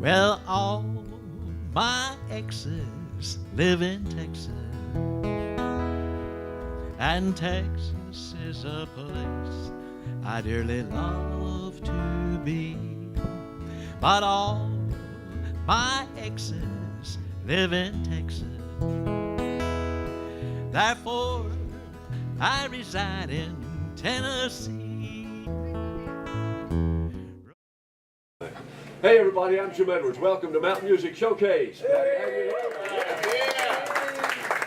Well, all my exes live in Texas, and Texas is a place I dearly love to be. But all my exes live in Texas, therefore I reside in Tennessee. Hey everybody, I'm Jim Edwards. Welcome to Mountain Music Showcase.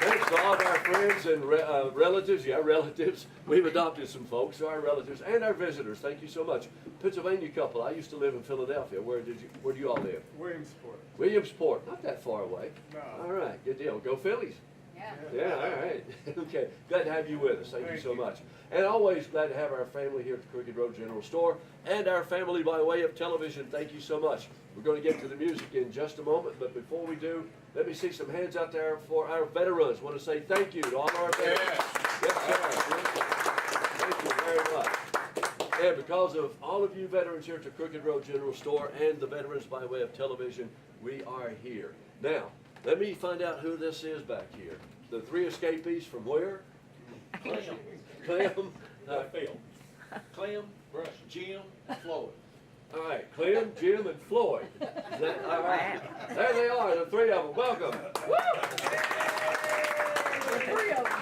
Thanks to all of our friends and relatives. We've adopted some folks, so our relatives and our visitors. Thank you so much. Pennsylvania couple. I used to live in Philadelphia. Where do you all live? Williamsport. Williamsport. Not that far away. No. All right, good deal. Go Phillies. Yeah. Yeah, all right. Okay, glad to have you with us. Thank you so much. And always glad to have our family here at the Crooked Road General Store and our family by way of television. Thank you so much. We're going to get to the music in just a moment, but before we do, let me see some hands out there for our veterans. I want to say thank you to all our veterans. Yes, sir. Thank you very much. And because of all of you veterans here at the Crooked Road General Store and the veterans by way of television, we are here. Now, let me find out who this is back here. The three escapees from where? Clem. Phil. Clem, Jim, Floyd. All right, Clem, Jim, and Floyd. Is that all right? There they are, the three of them. Welcome. The three of them.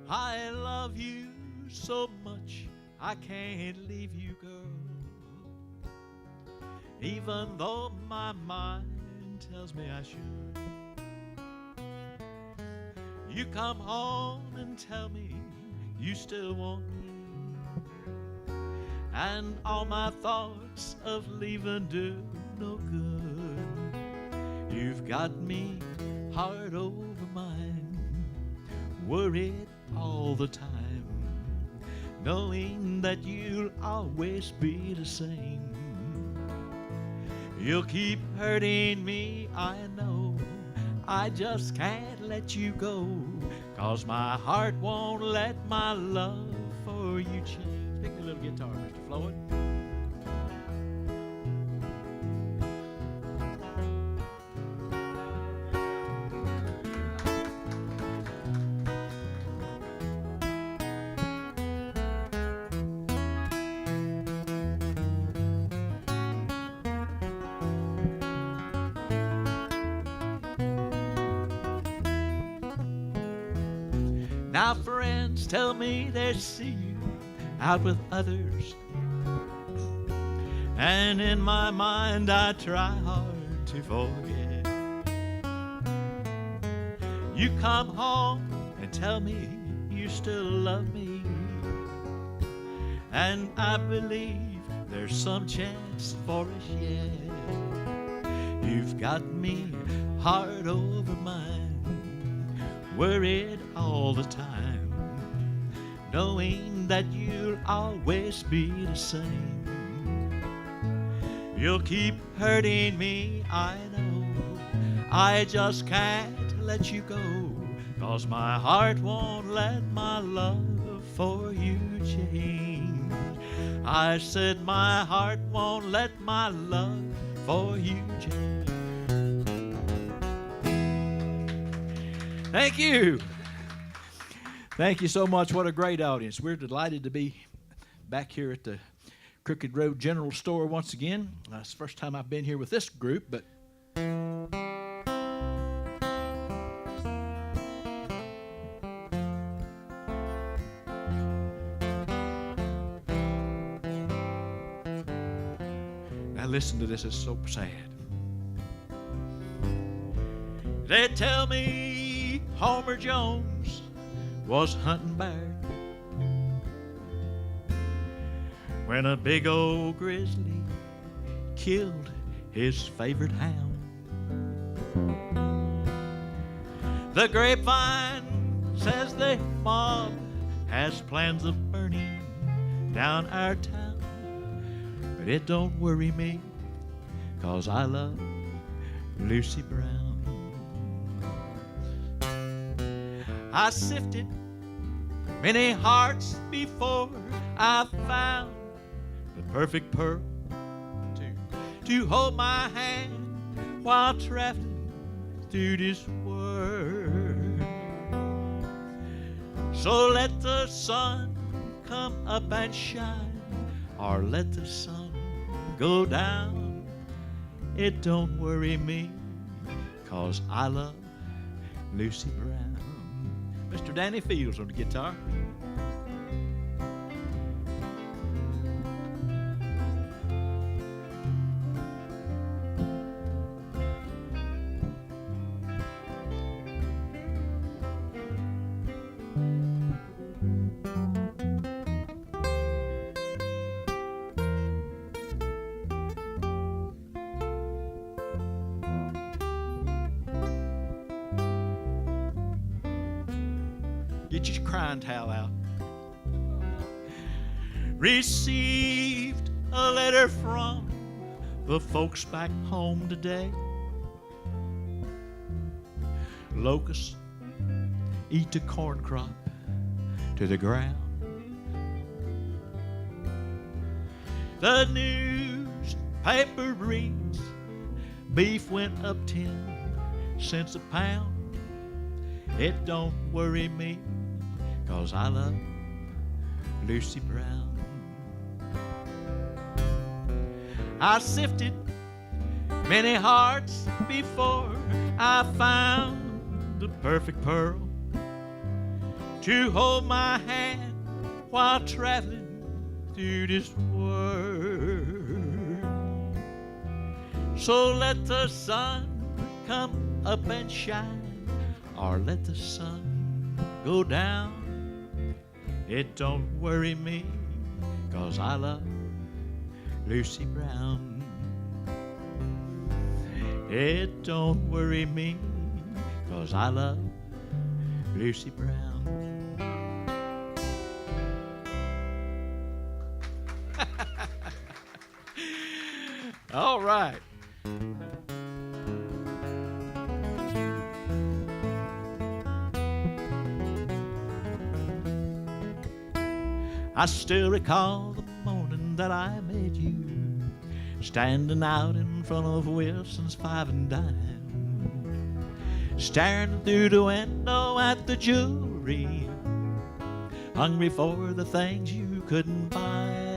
I love you so much, I can't leave you, girl. Even though my mind tells me I should. You come home and tell me you still want me, and all my thoughts of leaving do no good. You've got me heart over mind, worried all the time, knowing that you'll always be the same. You'll keep hurting me, I know. I just can't let you go, 'cause my heart won't let my love for you change. Pick the little guitar, Mr. Floyd. Now friends tell me they see you out with others, and in my mind I try hard to forget. You come home and tell me you still love me, and I believe there's some chance for us yet. You've got me heart over mind, worried all the time, knowing that you'll always be the same. You'll keep hurting me, I know. I just can't let you go, 'cause my heart won't let my love for you change. I said my heart won't let my love for you change. Thank you. Thank you so much. What a great audience. We're delighted to be back here at the Crooked Road General Store once again. It's the first time I've been here with this group, but now listen to this, it's so sad. They tell me Homer Jones was hunting bear when a big old grizzly killed his favorite hound. The grapevine says the mob has plans of burning down our town, but it don't worry me, 'cause I love Lucy Brown. I sifted many hearts before I found the perfect pearl to hold my hand while traveling through this world. So let the sun come up and shine, or let the sun go down. It don't worry me, 'cause I love Lucy Brown. Mr. Danny Fields on the guitar. Get your crying towel out. Received a letter from the folks back home today. Locusts eat the corn crop to the ground. The newspaper reads beef went up 10 cents a pound. It don't worry me, 'cause I love Lucy Brown. I sifted many hearts before I found the perfect pearl to hold my hand while traveling through this world. So let the sun come up and shine, or let the sun go down. It don't worry me, 'cause I love Lucy Brown. It don't worry me, 'cause I love Lucy Brown. All right. I still recall the morning that I met you, standing out in front of Wilson's Five and Dime, staring through the window at the jewelry, hungry for the things you couldn't buy.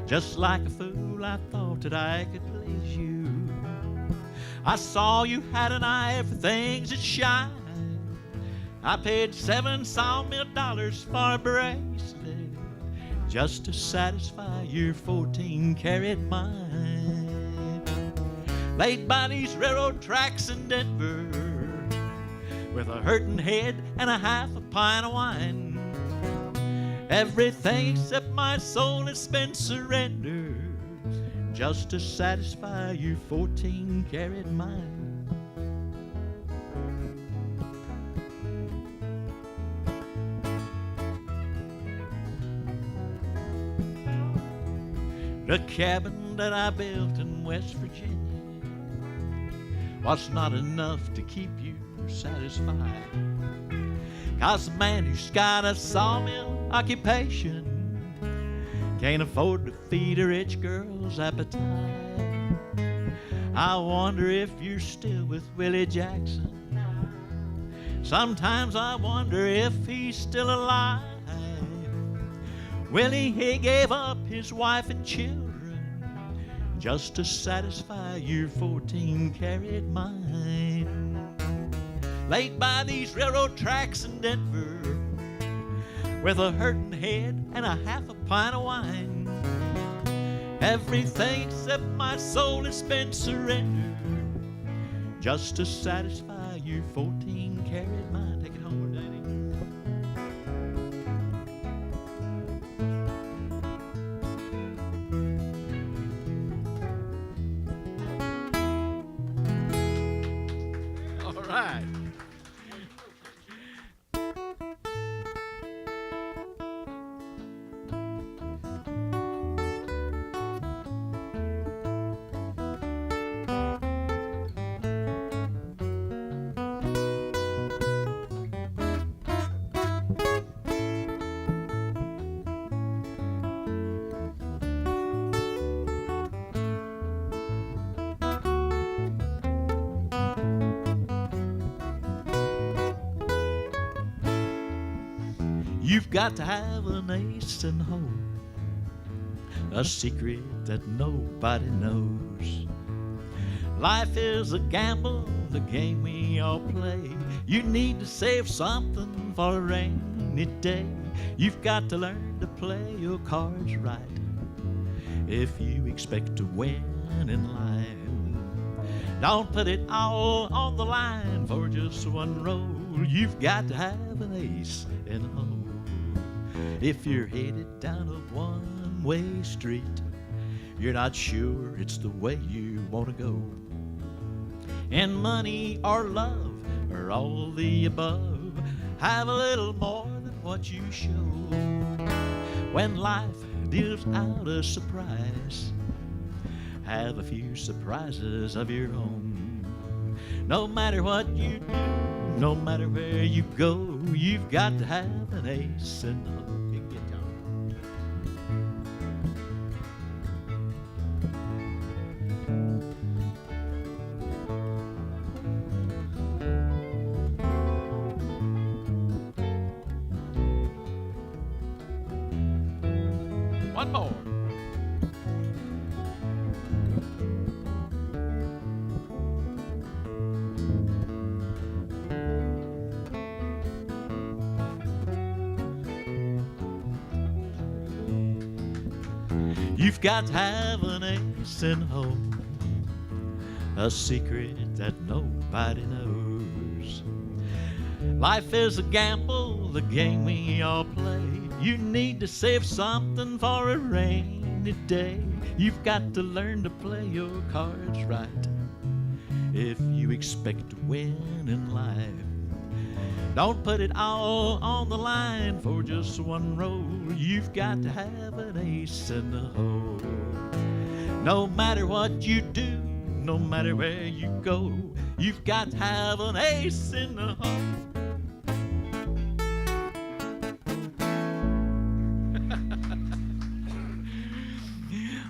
Just like a fool, I thought that I could please you. I saw you had an eye for things that shine. I paid $7 solid for a bracelet just to satisfy your 14-karat mind. Laid by these railroad tracks in Denver with a hurting head and a half a pint of wine. Everything except my soul has been surrendered just to satisfy your 14-karat mind. The cabin that I built in West Virginia was not enough to keep you satisfied. 'Cause a man who's got a sawmill occupation can't afford to feed a rich girl's appetite. I wonder if you're still with Willie Jackson. Sometimes I wonder if he's still alive. Willie, he gave up his wife and children just to satisfy your 14-karat mind. Laid by these railroad tracks in Denver with a hurting head and a half a pint of wine. Everything except my soul has been surrendered just to satisfy your 14-karat mind. Take it home, Danny. Right. You've got to have an ace in the hole, a secret that nobody knows. Life is a gamble, the game we all play. You need to save something for a rainy day. You've got to learn to play your cards right if you expect to win in life. Don't put it all on the line for just one roll. You've got to have an ace in the hole if you're headed down a one-way street. You're not sure it's the way you want to go. And money or love or all the above, have a little more than what you show. When life deals out a surprise, have a few surprises of your own. No matter what you do, no matter where you go, you've got to have an ace in the hole. One more. You've got to have an ace in the hole, a secret that nobody knows. Life is a gamble, the game we all play. You need to save something for a rainy day. You've got to learn to play your cards right if you expect to win in life. Don't put it all on the line for just one roll. You've got to have an ace in the hole. No matter what you do, no matter where you go, you've got to have an ace in the hole.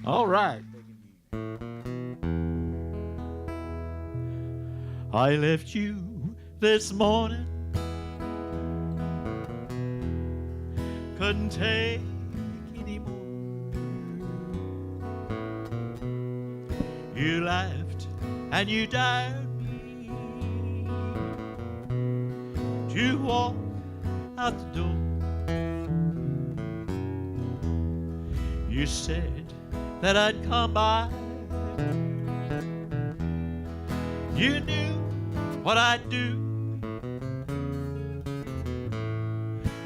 All right. I left you this morning, couldn't take anymore. You laughed and you dared me to walk out the door. You said that I'd come by. You knew what I'd do.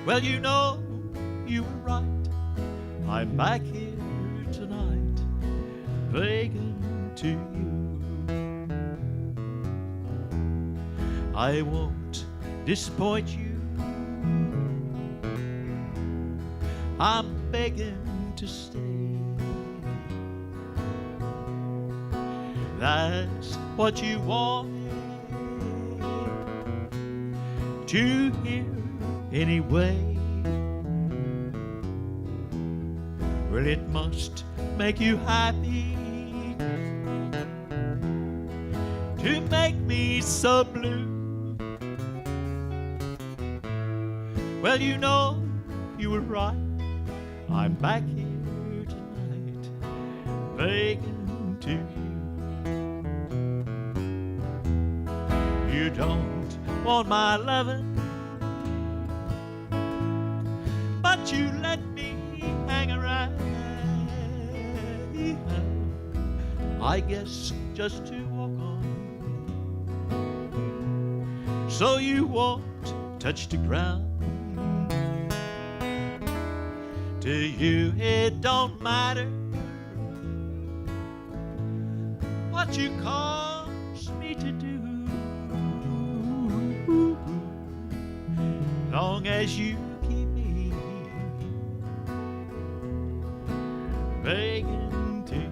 Well, you know you were right. I'm back here tonight, begging to you. I won't disappoint you. I'm begging to stay. That's what you wanted to hear anyway. Well, it must make you happy to make me so blue. Well, you know you were right. I'm back here tonight, begging to you. You don't want my loving, but you let me hang around. I guess just to walk on, so you won't touch the ground. To you it don't matter what you cause me to do, long as you keep me begging to you.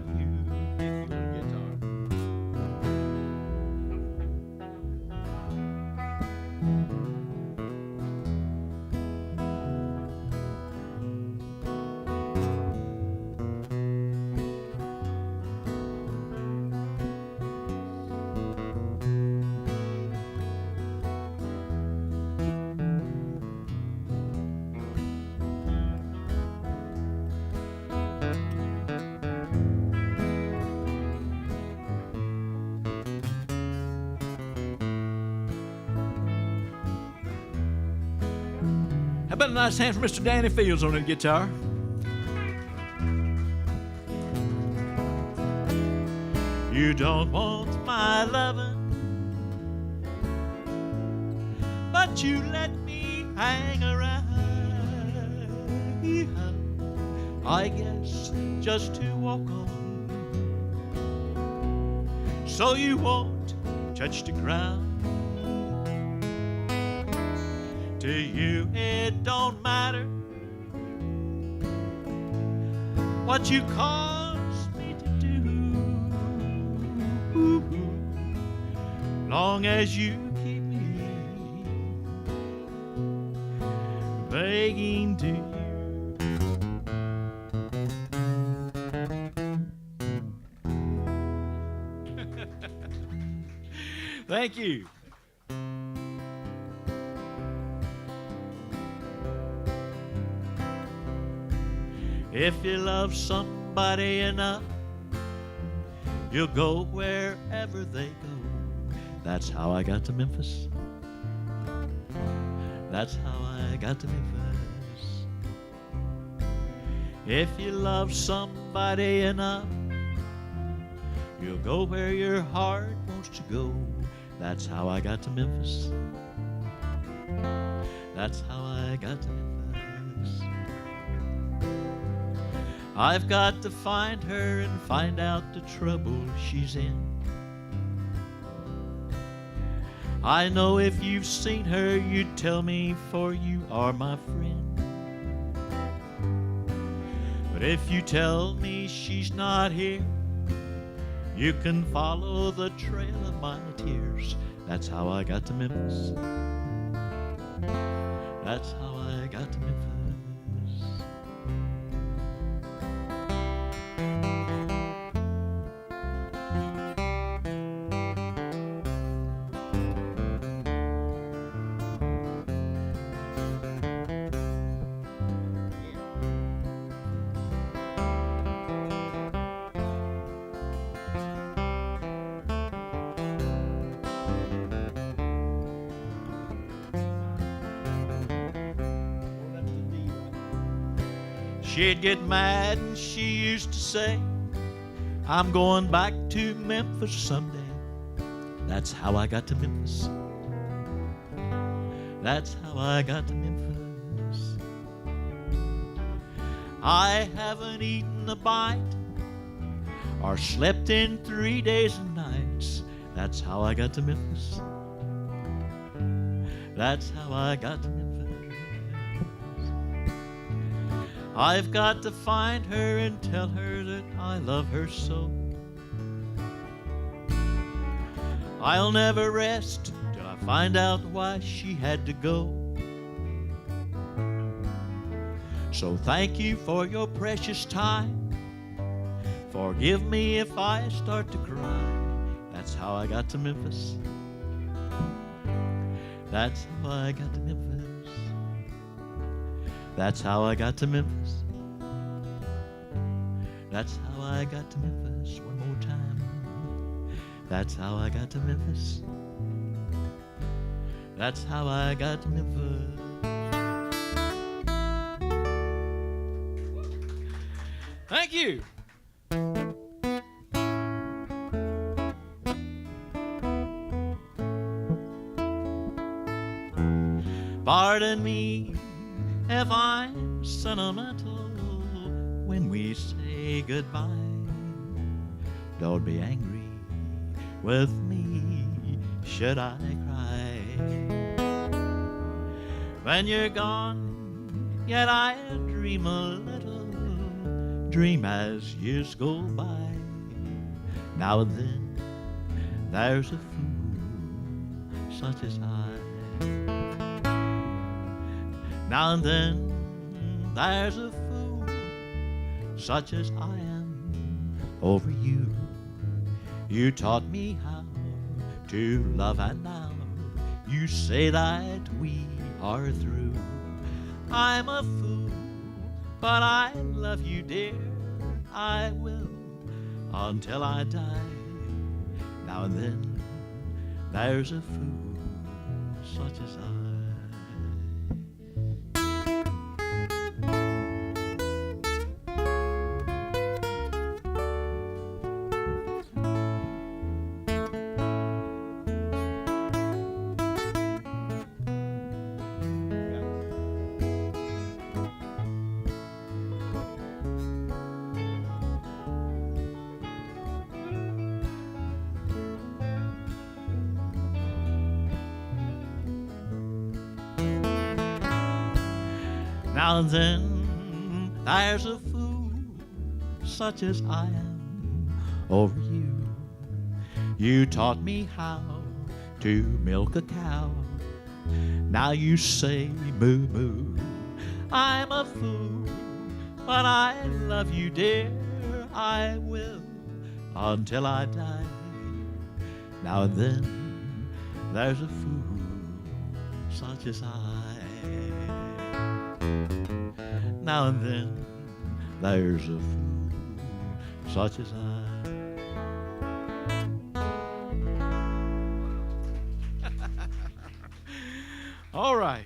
about a nice hand for Mr. Danny Fields on the guitar? You don't want my lovin', but you let me hang around. I guess just to walk on, so you won't touch the ground. To you it don't matter what you cause me to do, long as you keep me begging to you. Thank you. If you love somebody enough, you'll go wherever they go. That's how I got to Memphis. That's how I got to Memphis. If you love somebody enough, you'll go where your heart wants to go. That's how I got to Memphis. That's how I got to Memphis. I've got to find her and find out the trouble she's in. I know if you've seen her, you'd tell me, for you are my friend. But if you tell me she's not here, you can follow the trail of my tears. That's how I got to Memphis. That's how I got to Memphis. She'd get mad and she used to say, I'm going back to Memphis someday. That's how I got to Memphis. That's how I got to Memphis. I haven't eaten a bite or slept in 3 days and nights. That's how I got to Memphis. That's how I got to Memphis. I've got to find her and tell her that I love her so. I'll never rest till I find out why she had to go. So thank you for your precious time. Forgive me if I start to cry. That's how I got to Memphis. That's how I got to Memphis. That's how I got to Memphis. That's how I got to Memphis. One more time. That's how I got to Memphis. That's how I got to Memphis. Thank you. Pardon me if I'm sentimental when we say goodbye. Don't be angry with me should I cry. When you're gone, yet I dream a little, dream as years go by. Now and then there's a fool such as I. Now and then there's a fool such as I am over you. You taught me how to love, and now you say that we are through. I'm a fool, but I love you, dear. I will until I die. Now and then there's a fool such as I. Now and then there's a fool such as I am over you. You taught me how to milk a cow. Now you say moo moo. I'm a fool, but I love you, dear. I will until I die. Now and then there's a fool such as I. Now and then there's a fool such as I. All right.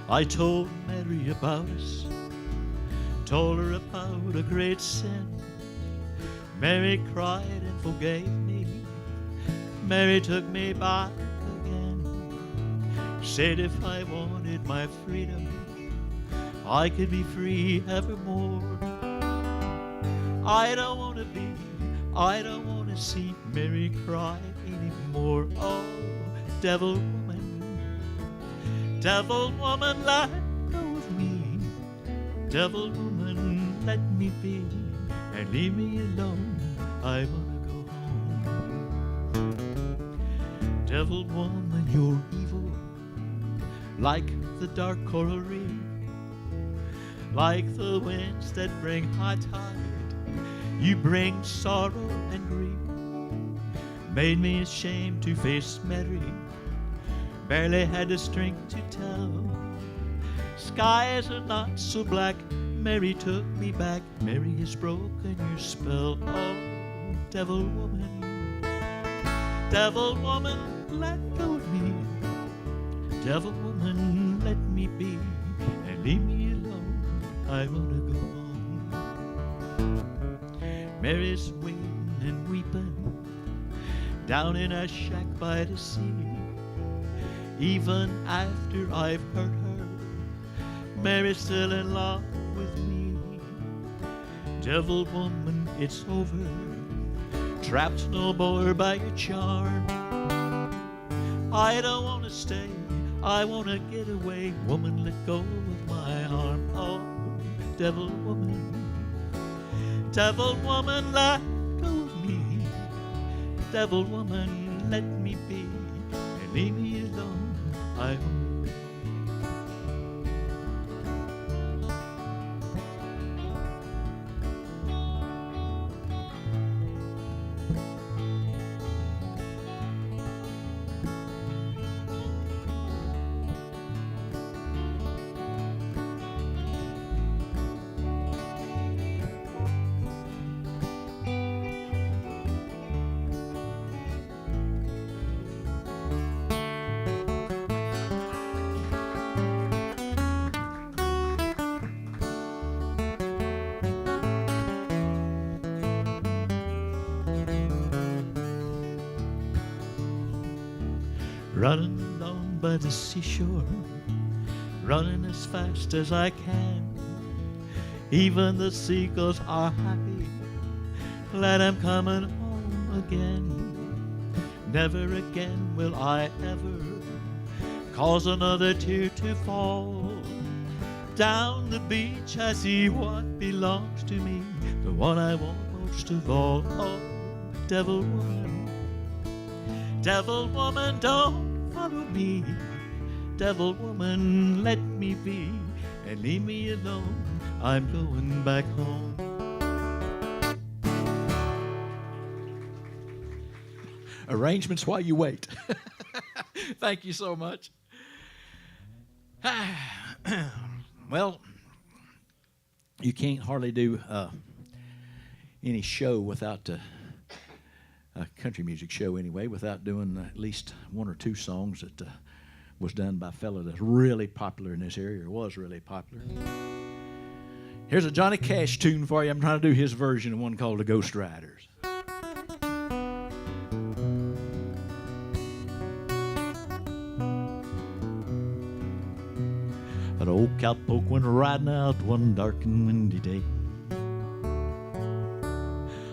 I told Mary about us, told her about a great sin. Mary cried and forgave me. Mary took me back again. Said if I wanted my freedom, I could be free evermore. I don't want to see Mary cry anymore. Oh, devil woman, let go of me. Devil woman, let me be and leave me alone. I wanna go home. Devil woman, you're evil, like the dark coral reef, like the winds that bring high tide. You bring sorrow and grief. Made me ashamed to face Mary. Barely had the strength to tell. Skies are not so black. Mary took me back. Mary has broken your spell. Oh, devil woman, let go of me. Devil woman, let me be and leave me alone. I wanna go home. Mary's waiting and weeping down in a shack by the sea. Even after I've hurt her, Mary's still in love with me. Devil woman, it's over, trapped no more by your charm. I don't want to stay, I want to get away. Woman, let go of my arm. Oh, devil woman, let go of me. Devil woman, let me be and leave me alone. I hope. Running along by the seashore, running as fast as I can. Even the seagulls are happy, glad I'm coming home again. Never again will I ever cause another tear to fall. Down the beach I see what belongs to me, the one I want most of all. Oh, devil woman, don't follow me. Devil woman, let me be and leave me alone. I'm going back home. Arrangements while you wait. Thank you so much. Well, you can't hardly do any show without a country music show anyway, without doing at least one or two songs that was done by a fellow that's really popular in this area, or was really popular. Here's a Johnny Cash tune for you. I'm trying to do his version of one called The Ghost Riders. An old cowpoke went riding out one dark and windy day.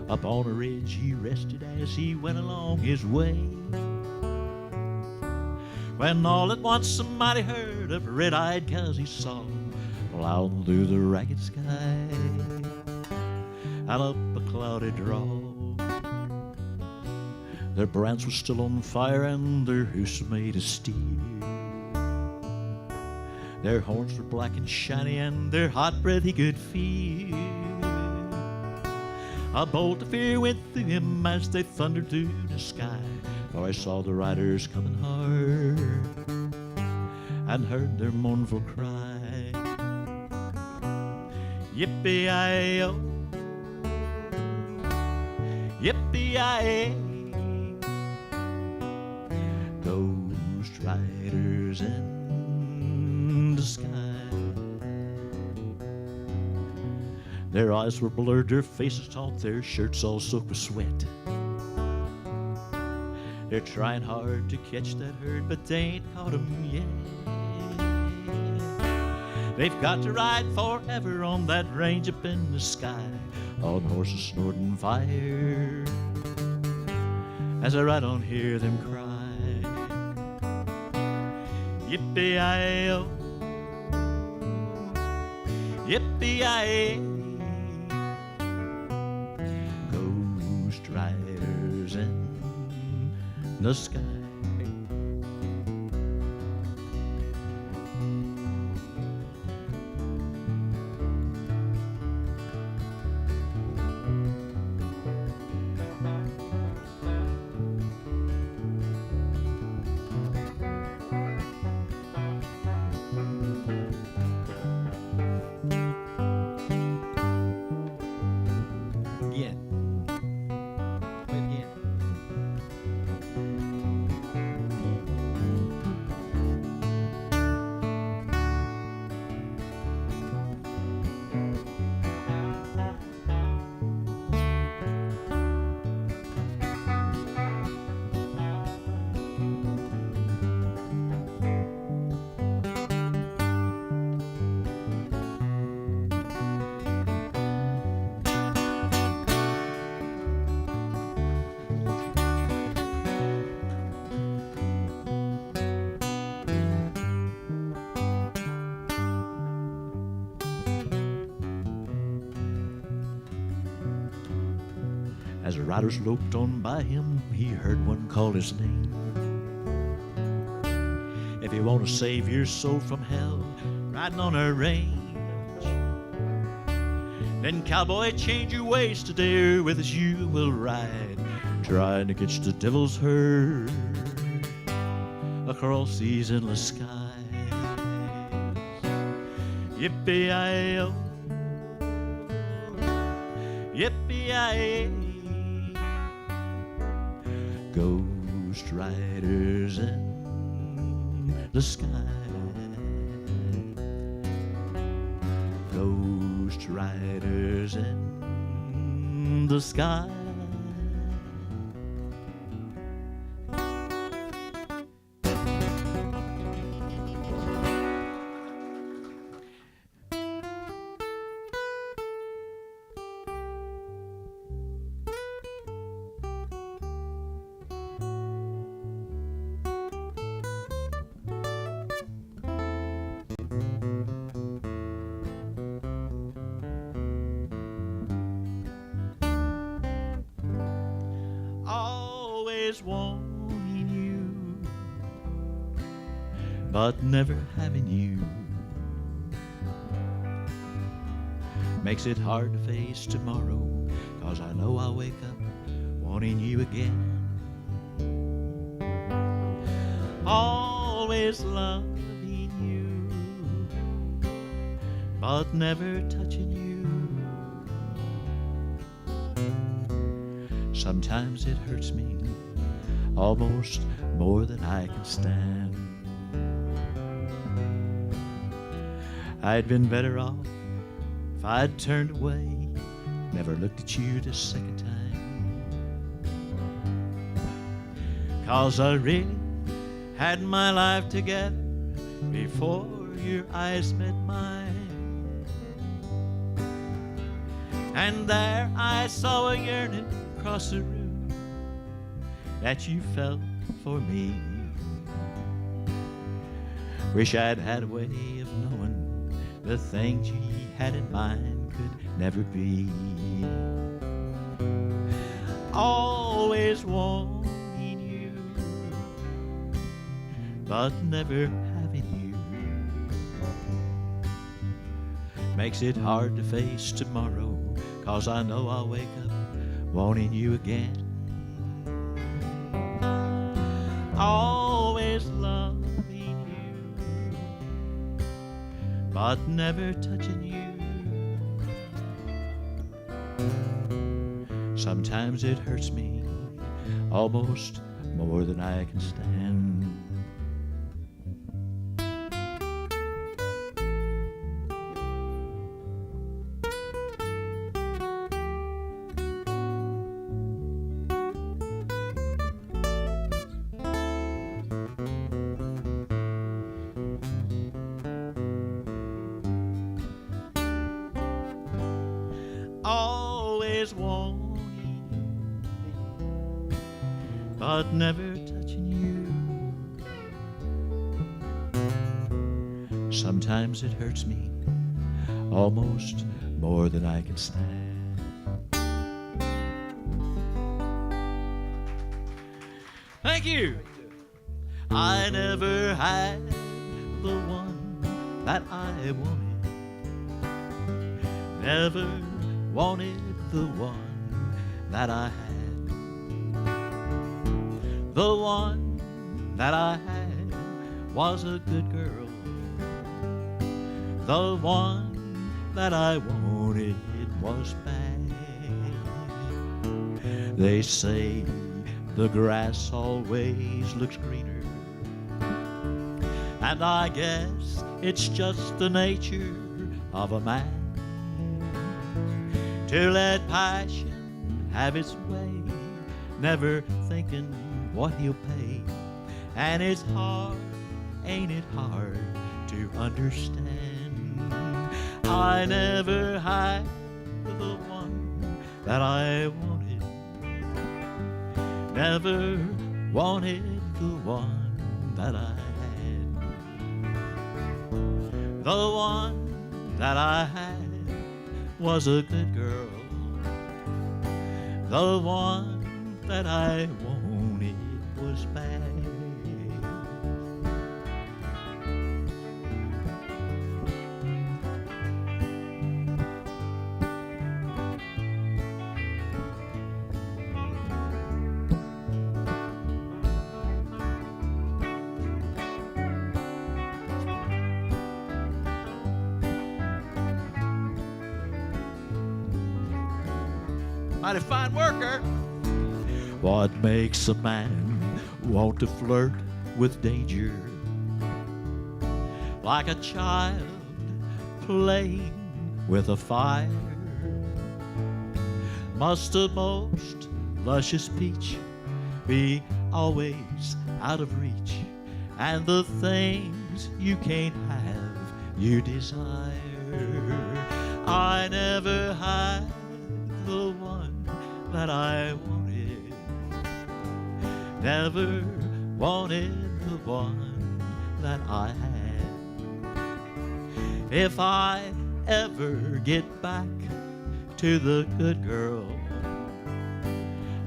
Up on a ridge he rested as he went along his way. when all at once a mighty herd of red-eyed cows he saw plowing through the ragged sky and up a cloudy draw. Their brands were still on fire and their hoofs were made of steel. Their horns were black and shiny and their hot breath he could feel. A bolt of fear went through him as they thundered through the sky, for I saw the riders coming hard and heard their mournful cry. Yippee-yi-yo, yippee-yi-yay, ghost riders in the sky. Their eyes were blurred, their faces taut, their shirts all soaked with sweat. They're trying hard to catch that herd, but they ain't caught 'em yet. They've got to ride forever on that range up in the sky, on horses snorting fire, as I ride on hear them cry. Yippee-yi-yo, yippee-yi-yay, ghost riders in the sky. Again. Play it again. As the riders loped on by him, he heard one call his name. If you want to save your soul from hell, riding on a range, then cowboy, change your ways today, with us you will ride, trying to catch the devil's herd across these endless skies. Yippee-yi-yo, yippee-yi-yay, ghost riders in the sky. Ghost riders in the sky. Always wanting you, but never having you, makes it hard to face tomorrow, 'cause I know I'll wake up wanting you again. Always loving you, but never touching you. Sometimes it hurts me almost more than I can stand. I'd been better off if I'd turned away, never looked at you the second time. 'Cause I really had my life together before your eyes met mine. And there I saw a yearning across the room that you felt for me. Wish I'd had a way of knowing the things you had in mind could never be. Always wanting you, but never having you makes it hard to face tomorrow, 'cause I know I'll wake up wanting you again. Always loving you, but never touching you. Sometimes it hurts me almost more than I can stand. Always wanting you, but never touching you. Sometimes it hurts me almost more than I can stand. Thank you. I never had the one that I wanted. Never wanted the one that I had. The one that I had was a good girl. The one that I wanted was bad. They say the grass always looks greener, and I guess it's just the nature of a man to let passion have its way, never thinking what he'll pay. And it's hard, ain't it hard to understand? I never had the one that I wanted, never wanted the one that I had. The one that I had was a good girl. The one that I wanted was bad. Mighty fine worker. What makes a man want to flirt with danger? Like a child playing with a fire. Must the most luscious peach be always out of reach? And the things you can't have, you desire. I never had the one that I wanted, never wanted the one that I had. If I ever get back to the good girl,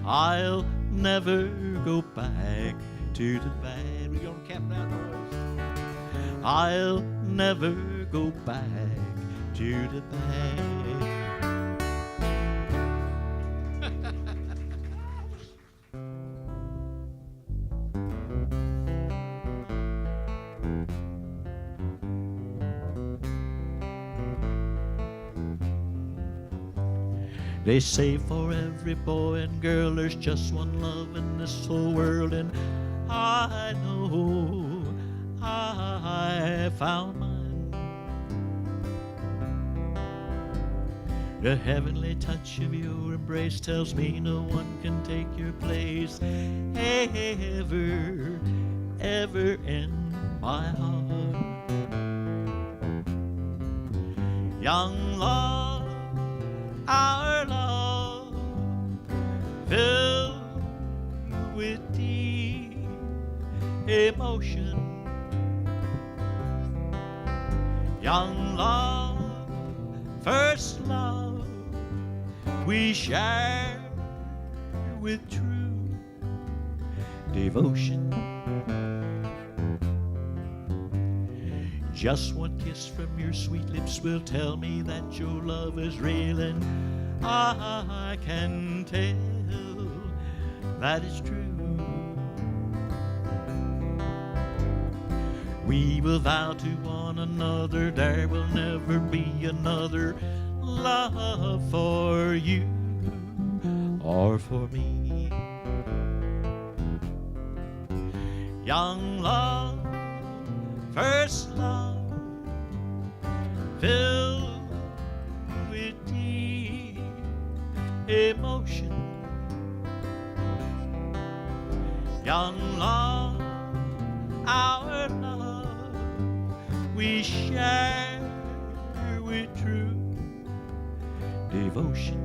I'll never go back to the bad. We're gonna cap that noise. I'll never go back to the bad. They say for every boy and girl there's just one love in this whole world, and I know I found mine. The heavenly touch of your embrace tells me no one can take your place ever, ever in my heart. Young love, our love filled with deep emotion, Young love, first love, we share with true devotion. Just one kiss from your sweet lips will tell me that your love is real, and I can tell that it's true. We will vow to one another there will never be another love for you or for me. Young love, first love, filled with deep emotion. Young love, our love, we share with true devotion.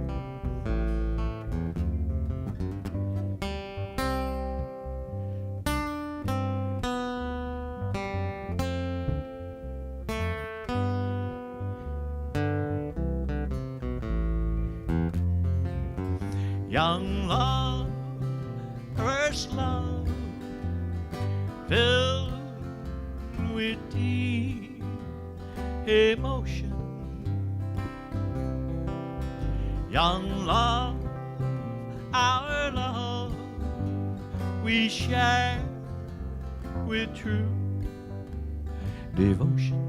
Young love, first love, filled with deep emotion. Young love, our love, we share with true devotion.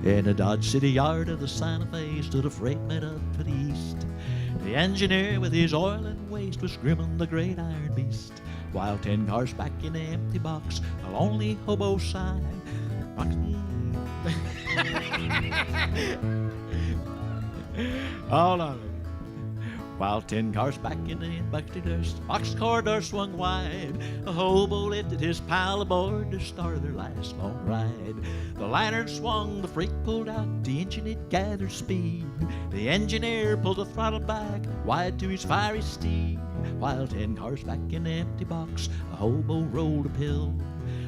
In the Dodge City yard of the Santa Fe stood a freight made up for the east. The engineer with his oil and waste was grimming the great iron beast, while 10 cars back in the empty box, a lonely hobo sighed. Hold on. While 10 cars back in the empty dust, box corridor swung wide. A hobo lifted his pal aboard to start their last long ride. The lantern swung, the freight pulled out, the engine it gathered speed. The engineer pulled the throttle back, wide to his fiery steed. While 10 cars back in the empty box, a hobo rolled a pill.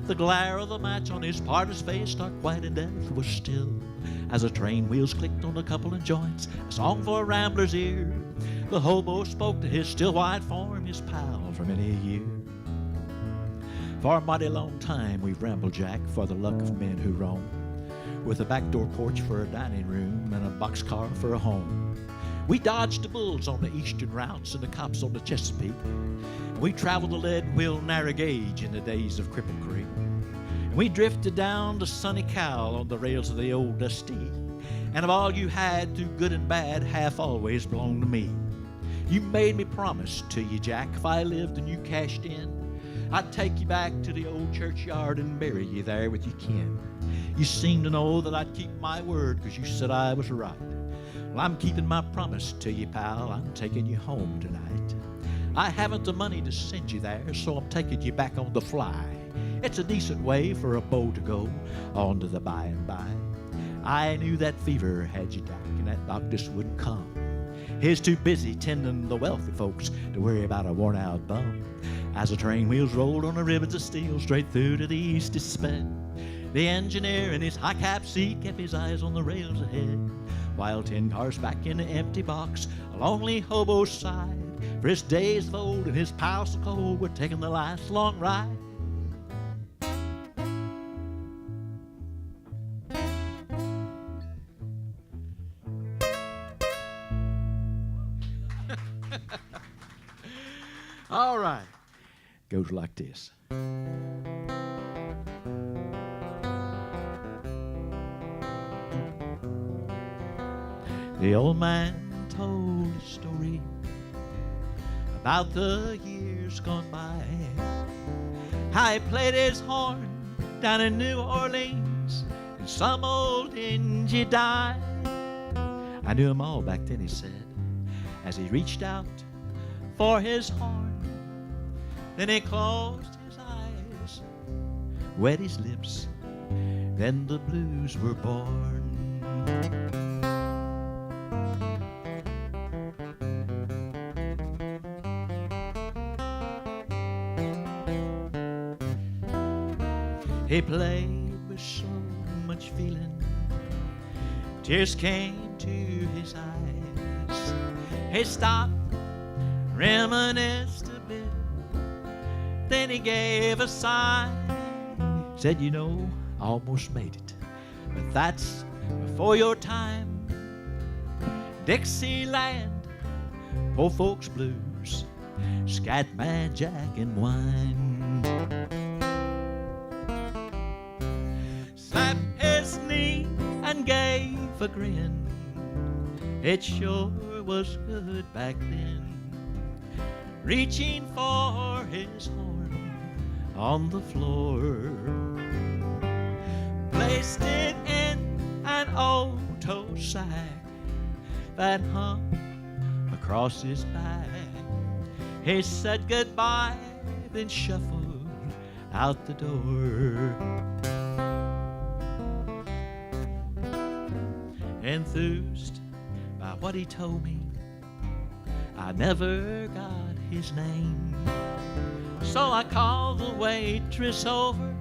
The glare of the match on his partner's face, stark white and death was still. As the train wheels clicked on a couple of joints, a song for a rambler's ear, the hobo spoke to his still white form, his pal for many a year. For a mighty long time we've rambled, Jack, for the luck of men who roam, with a back door porch for a dining room and a boxcar for a home. We dodged the bulls on the eastern routes and the cops on the Chesapeake. And we traveled the lead wheel narrow gauge in the days of Cripple Creek. And we drifted down to Sunny Cal on the rails of the old Dusty. And of all you had, through good and bad, half always belonged to me. You made me promise to you, Jack, if I lived and you cashed in, I'd take you back to the old churchyard and bury you there with your kin. You seemed to know that I'd keep my word, 'cause you said I was right. Well, I'm keeping my promise to you, pal. I'm taking you home tonight. I haven't the money to send you there, so I'm taking you back on the fly. It's a decent way for a beau to go on to the by and by. I knew that fever had you, Jack, and that doc just wouldn't come. He's too busy tending the wealthy folks to worry about a worn-out bum. As the train wheels rolled on the ribbons of steel straight through to the east it sped, the engineer in his high-cap seat kept his eyes on the rails ahead, while 10 cars back in the empty box, a lonely hobo sighed, for his days of old and his pals so cold were taking the last long ride. All right. Goes like this. The old man told a story about the years gone by, how he played his horn down in New Orleans and some old Injun died. I knew 'em all back then, he said, as he reached out for his horn. Then he closed his eyes wet his lips, then the blues were born. He played with so much feeling, tears came to his eyes. He stopped, reminisced a bit, then he gave a sigh. Said, you know, I almost made it, but that's before your time. Dixieland, poor folks blues, Scatman Jack and wine. Slapped his knee and gave a grin. It sure was good back then. Reaching for his horn on the floor, placed it in an old tow sack that hung across his back. He said goodbye, then shuffled out the door. Enthused by what he told me, I never got his name. So I called the waitress over,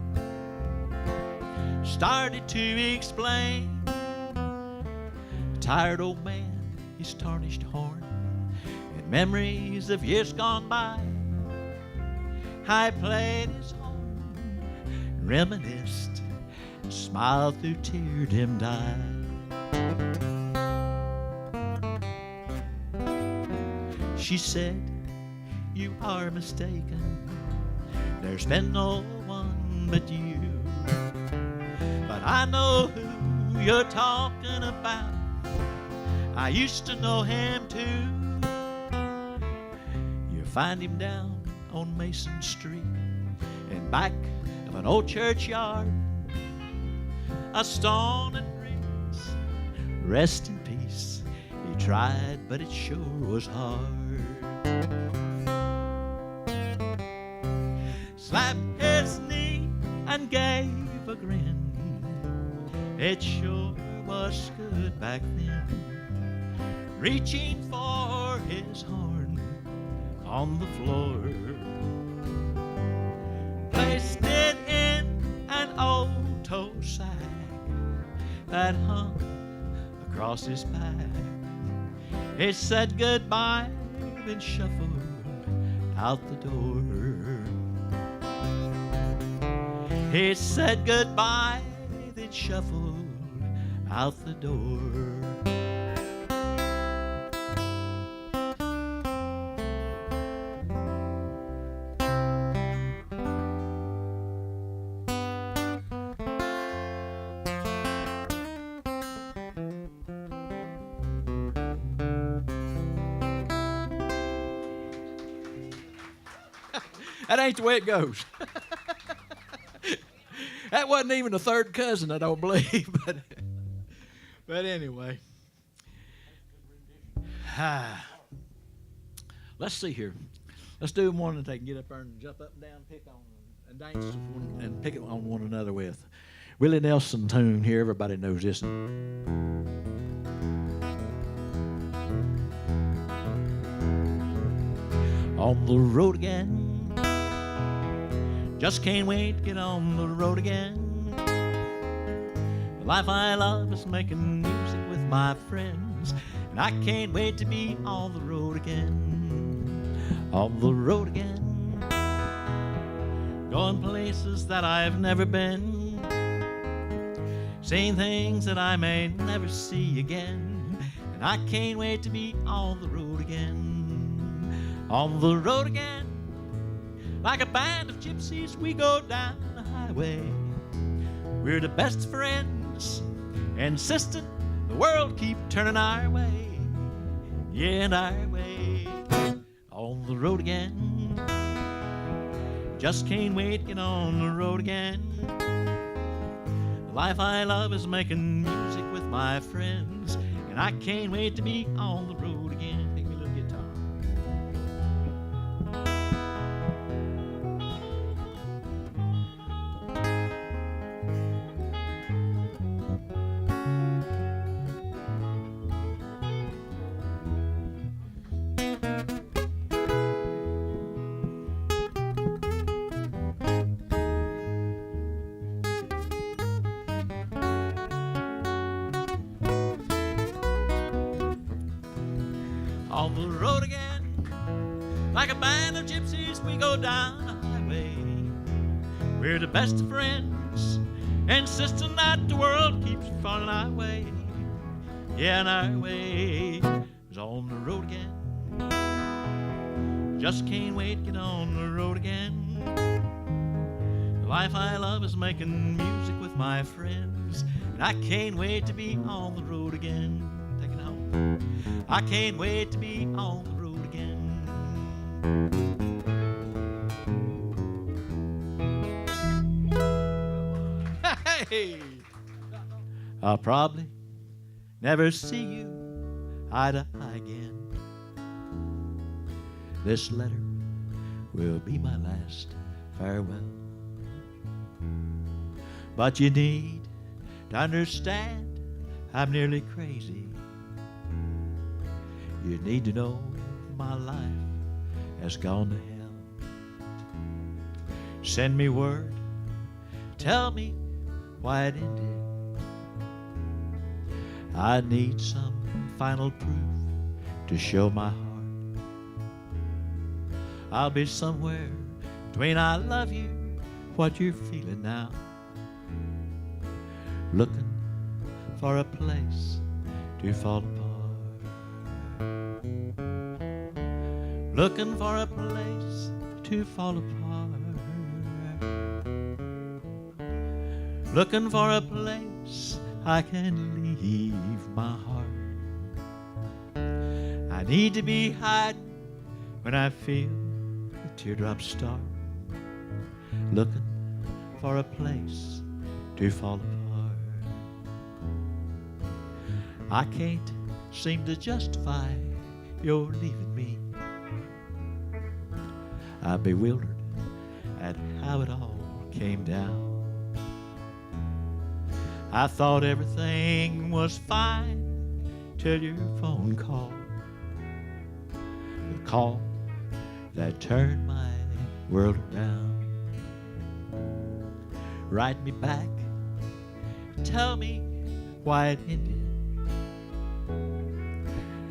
started to explain. A tired old man, his tarnished horn, and memories of years gone by. I played his horn, reminisced, smiled through tear-dimmed eyes. She said, you are mistaken, there's been no one but you. But I know who you're talking about, I used to know him too. You find him down on Mason Street, in back of an old churchyard. A stone and bricks, rest in peace. He tried, but it sure was hard. Slapped his knee and gave a grin. It sure was good back then. Reaching for his horn on the floor, placed it in an old tow sack that hung across his back. He said goodbye, then shuffled out the door. He said goodbye, then shuffled out the door. That ain't the way it goes. That wasn't even a third cousin, I don't believe. But anyway. Let's see here. Let's do one that they can get up there and jump up and down, pick on, and dance and pick it on one another with. Willie Nelson tune here. Everybody knows this. On the road again. Just can't wait to get on the road again. The life I love is making music with my friends, and I can't wait to be on the road again. On the road again. Going places that I've never been, seeing things that I may never see again, and I can't wait to be on the road again. On the road again. Like a band of gypsies, we go down the highway. We're the best friends, insistent the world keep turning our way. Yeah, and our way. On the road again. Just can't wait to get on the road again. The life I love is making music with my friends, and I can't wait to be on the road again. Take me a little guitar. On the road again, like a band of gypsies, we go down the highway. We're the best of friends, insisting that the world keeps falling our way. Yeah, and our way is on the road again. Just can't wait to get on the road again. The life I love is making music with my friends, and I can't wait to be on the road again. Take it home. I can't wait to be on the road again. Hey, I'll probably never see you eye to eye again. This letter will be my last farewell. But you need to understand I'm nearly crazy. You need to know my life has gone to hell. Send me word, tell me why it ended. I need some final proof to show my heart. I'll be somewhere between I love you, what you're feeling now. Looking for a place to fall apart. Looking for a place to fall apart. Looking for a place I can leave my heart. I need to be hiding when I feel the teardrops start. Looking for a place to fall apart. I can't seem to justify your leaving me. I'm bewildered at how it all came down. I thought everything was fine till your phone call. The call that turned my world around. Write me back, tell me why it ended.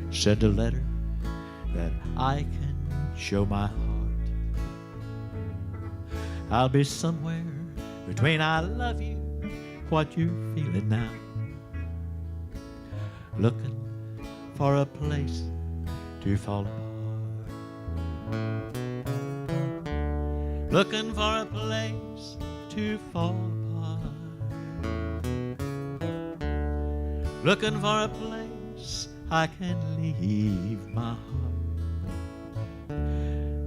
Send a letter that I can show my heart. I'll be somewhere between I love you, what you're feeling now. Looking for a place to fall apart. Looking for a place to fall apart. Looking for a place I can leave my heart.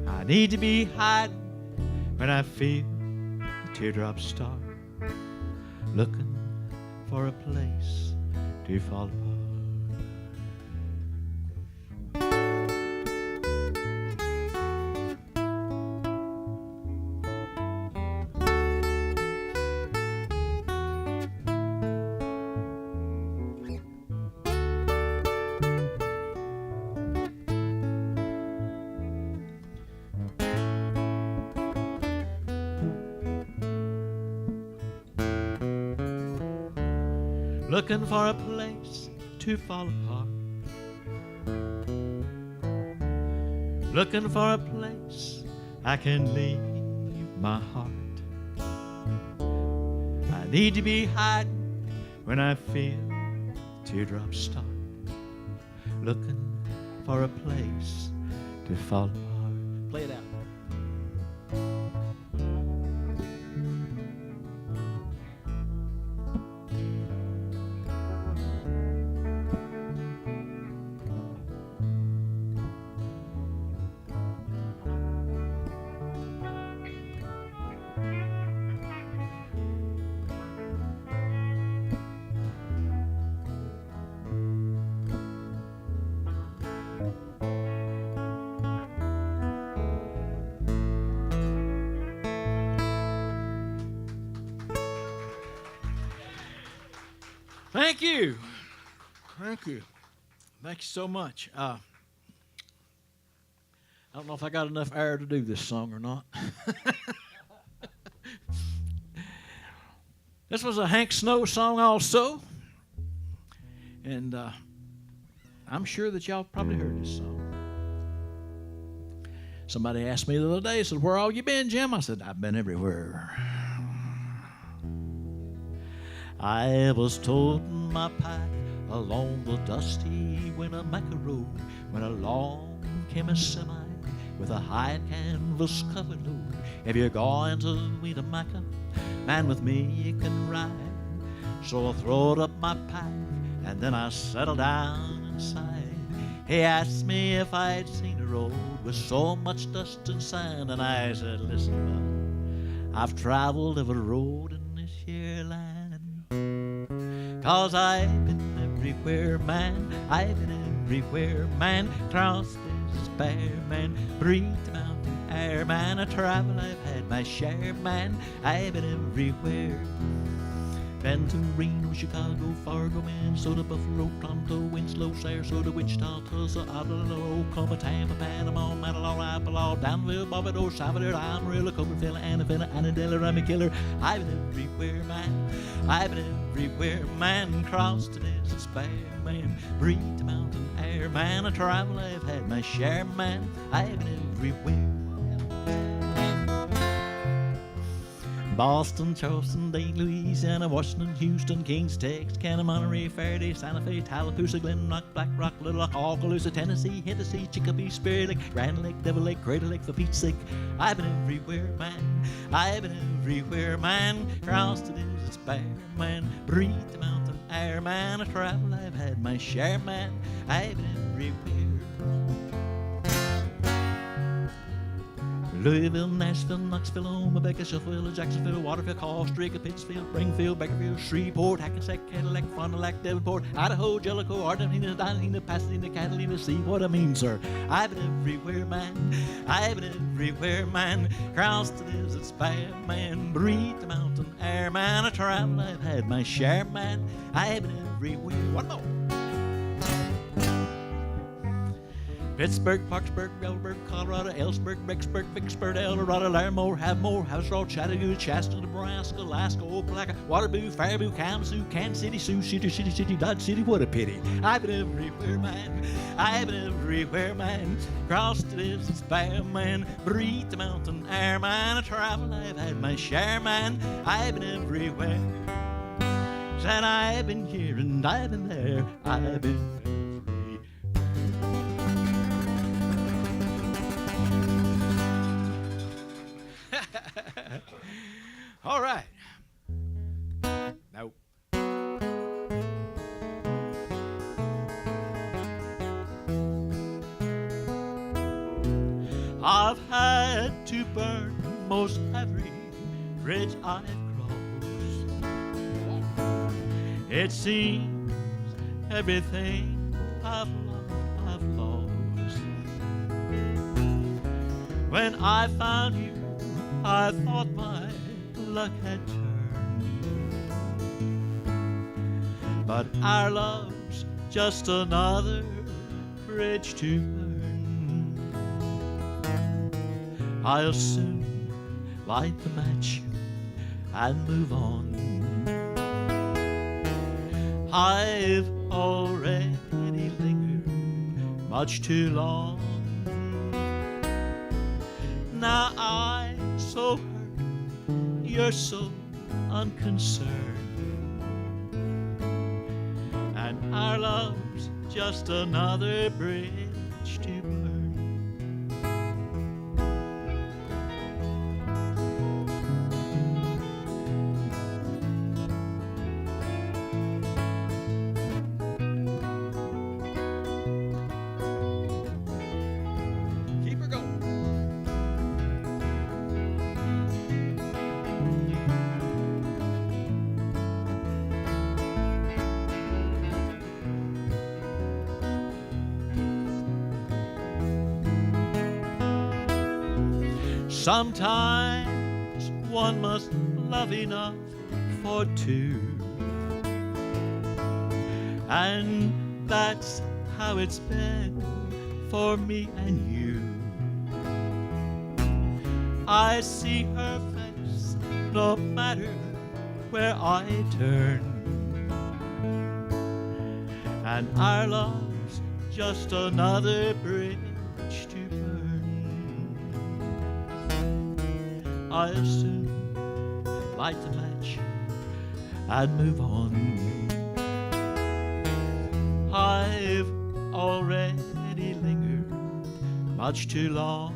I need to be hiding when I feel the teardrops start. Looking for a place to fall apart. Looking for a place to fall apart. Looking for a place I can leave my heart. I need to be hiding when I feel teardrops start. Looking for a place to fall apart. Play it out. Thank you. Thank you. Thank you so much. I don't know if I got enough air to do this song or not. This was a Hank Snow song also. And I'm sure that y'all probably heard this song. Somebody asked me the other day, said, "Where all you been, Jim?" I said, "I've been everywhere." I was toting my pack along the dusty Winnemucca road when along came a semi with a high canvas covered load. If you're going to Winnemucca, man, with me you can ride. So I throwed up my pack and then I settled down inside. He asked me if I'd seen a road with so much dust and sand, and I said, "Listen, bud, I've traveled every road in this here land. 'Cause I've been everywhere, man. I've been everywhere, man. Crossed this bare, man. Breathed the mountain air, man. I travel, I've had my share, man. I've been everywhere. Been to Reno, Chicago, Fargo, Minnesota, Buffalo, Toronto, Winslow, Sarasota, Wichita, Tulsa, Ottawa, Oklahoma, Tampa, Panama, Manila, Apollo, Danville, Barbados, Salvador, Amarillo, Copperfield, Annabella, Annadella, Rami Killer. I've been everywhere, man. I've been everywhere, man. Crossed the desert spare, man. Breathed the mountain air, man. I travel, I've had my share, man. I've been everywhere. Boston, Charleston, Dayton, Louisiana, Washington, Houston, Kings, Texas, Canada, Monterey, Faraday, Santa Fe, Tallapoosa, Glen Rock, Black Rock, Little Rock, Okaloosa, Tennessee, Hennessy, Chicopee, Spirit Lake, Grand Lake, Devil Lake, Crater Lake, for Pete's sake. I've been everywhere, man. I've been everywhere, man. Crossed the deserts bare, man. Breathed the mountain air, man. I travel, I've had my share, man. I've been everywhere. Louisville, Nashville, Knoxville, Omaha, Becca, Shuffleville, Jacksonville, Waterville, Costa Rica, Pittsfield, Springfield, Bakerfield, Shreveport, Hackensack, Cadillac, Fond du Lac, Davenport, Idaho, Jellicoe, Argentina, Dinahina, Pasadena, Catalina. See what I mean, sir? I've been everywhere, man. I've been everywhere, man. Crossed the deserts bare, man. Breathed the mountain air, man. I travel, I've had my share, man. I've been everywhere. One more. Pittsburgh, Parkersburg, Belburg, Colorado, Ellsburg, Rexburg, Vicksburg, El Dorado, Larimore, Havmore, Houseraw, Chattanooga, Shasta, Nebraska, Alaska, Opelika, Waterloo, Faribault, Kalamazoo, Kansas City, Sioux City, Dodge City. What a pity. I've been everywhere, man. I've been everywhere, man. Crossed the deserts bare, man. Breathed the mountain air, man. I travel, I've had my share, man. I've been everywhere. Said I've been here and I've been there. I've been all right. Nope. I've had to burn most every bridge I've crossed. It seems everything I've lost. When I found you, I thought my luck had turned, but our love's just another bridge to burn. I'll soon light the match and move on. I've already lingered much too long. Now I'm so hurt, you're so unconcerned, and our love's just another bridge to burn. Keep her going. Sometimes one must love enough for two, and that's how it's been for me and you. I see her face no matter where I turn, and our love's just another bridge to burn. I assume light the match and move on. I've already lingered much too long.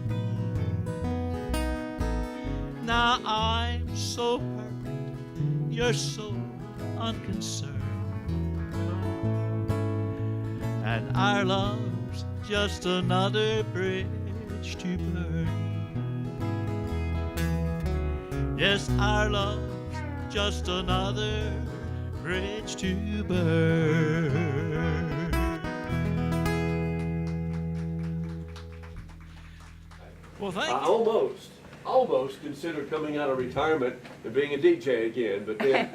Now I'm so perfect, you're so unconcerned, and our love's just another bridge to burn. Yes, our love's just another bridge to burn. Well, thank you. Almost considered coming out of retirement and being a DJ again, but then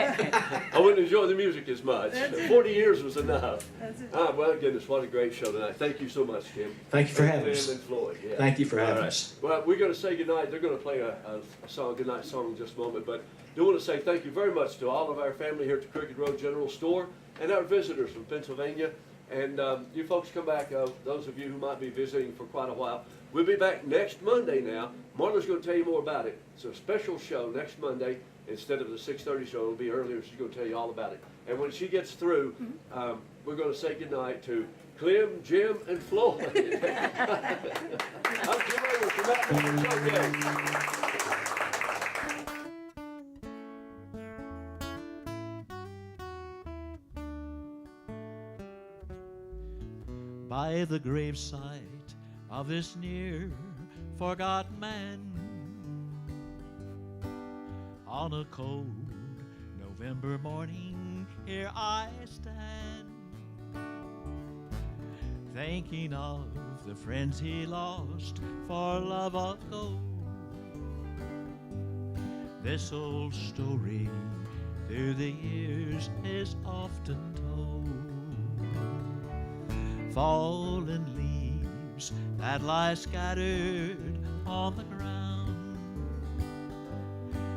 I wouldn't enjoy the music as much. 40 years was enough. Well, goodness, what a great show tonight. Thank you so much, Tim. Thank you for having us. And Floyd. Yeah. Thank you for having All right. us. Well, we're going to say goodnight. They're going to play a song, goodnight song in just a moment, but I do want to say thank you very much to all of our family here at the Crooked Road General Store and our visitors from Pennsylvania. And you folks come back, those of you who might be visiting for quite a while. We'll be back next Monday now. Marla's going to tell you more about it. It's a special show next Monday. Instead of the 6:30 show, it'll be earlier. She's going to tell you all about it. And when she gets through, we're going to say goodnight to Clem, Jim, and Floyd. I'm Jim Raymond from Matt Miller's Showcase. By the graveside of this near forgotten man, on a cold November morning, here I stand, thinking of the friends he lost for love of gold. This old story through the years is often told. Fallen leaves that lie scattered on the ground,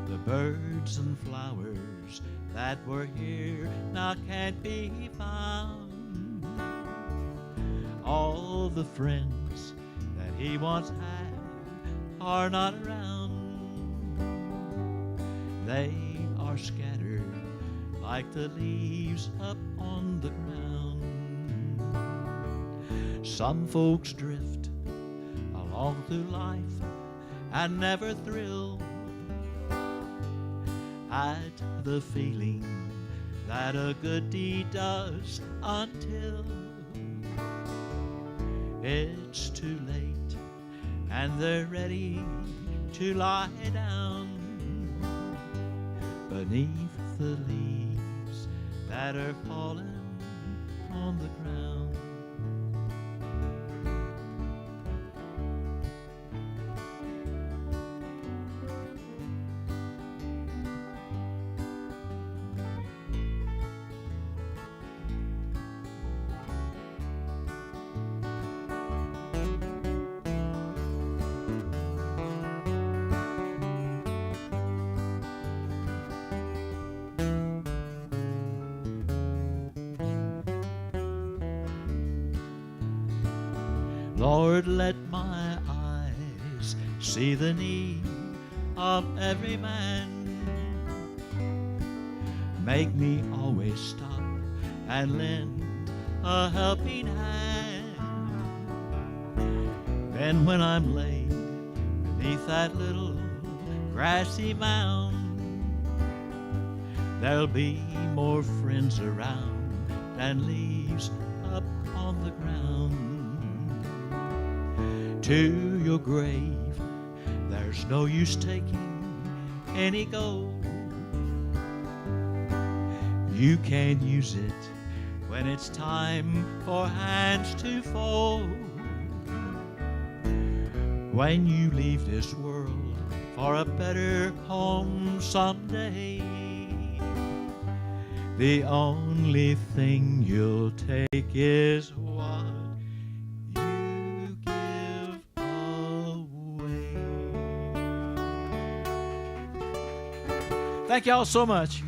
the birds and flowers that were here now can't be found. All the friends that he once had are not around. They are scattered like the leaves up on the ground. Some folks drift along through life and never thrill at the feeling that a good deed does until it's too late and they're ready to lie down beneath the leaves that are falling on the ground. Lord, let my eyes see the need of every man. Make me always stop and lend a helping hand. Then when I'm laid beneath that little grassy mound, there'll be more friends around than leaves up on the ground. To your grave, there's no use taking any gold. You can use it when it's time for hands to fold. When you leave this world for a better home someday, the only thing you'll take is what you give away. Thank y'all so much.